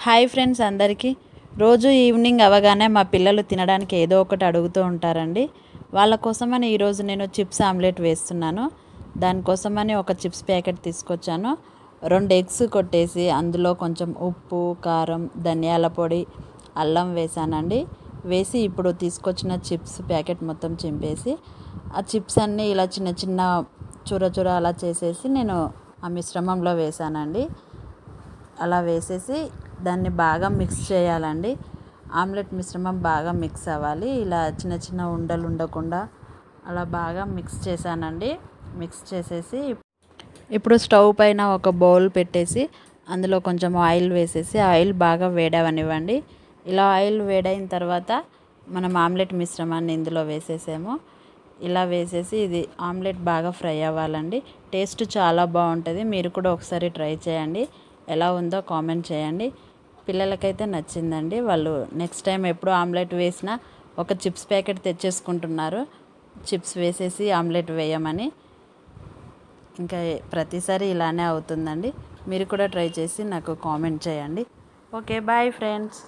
Hi friends అందరికీ. రోజు evening అవగానే మా పిల్లలు తినడానికి ఏదో ఒకటి అడుగుతూ ఉంటారండి. వాళ్ళ కోసమని ఈరోజు నేను చిప్స్ ఆమ్లెట్ వేస్తున్నాను. దానికోసమని ఒక చిప్స్ ప్యాకెట్ తీసుకొచ్చాను. 2 ఎగ్స్ కొట్టేసి అందులో కొంచెం ఉప్పు, కారం, ధనియాల పొడి, అల్లం వేసానండి. వేసి ఇప్పుడు తీసుకొచ్చిన చిప్స్ ప్యాకెట్ మొత్తం చింపేసి ఆ చిప్స్ అన్నీ ఇలా చిన్న చిన్న చూర అలా చేసేసి నేను ఆ మిశ్రమంలో వేసానండి. అలా వేసేసి దాన్ని బాగా మిక్స్ చేయాలండి. ఆమ్లెట్ మిశ్రమం బాగా మిక్స్ అవ్వాలి. ఇలా చిన్న చిన్న ఉండలు ఉండకుండా అలా బాగా మిక్స్ చేశానండి. మిక్స్ చేసేసి ఇప్పుడు స్టవ్ పైన ఒక బౌల్ పెట్టేసి అందులో కొంచెం ఆయిల్ వేసేసి ఆయిల్ బాగా వేడవనివ్వండి. ఇలా ఆయిల్ వేడైన తర్వాత మనం ఆమ్లెట్ మిశ్రమాన్ని ఇందులో వేసేసాము. ఇలా వేసేసి ఇది ఆమ్లెట్ బాగా ఫ్రై అవ్వాలండి. టేస్ట్ చాలా బాగుంటుంది. మీరు కూడా ఒకసారి ట్రై చేయండి. ఎలా ఉందో కామెంట్ చేయండి. పిల్లలకైతే నచ్చిందండి. వాళ్ళు నెక్స్ట్ టైం ఎప్పుడు ఆమ్లెట్ వేసినా ఒక చిప్స్ ప్యాకెట్ తెచ్చేసుకుంటున్నారు, చిప్స్ వేసేసి ఆమ్లెట్ వేయమని. ఇంకా ప్రతిసారి ఇలానే అవుతుందండి. మీరు కూడా ట్రై చేసి నాకు కామెంట్ చేయండి. Okay, bye friends.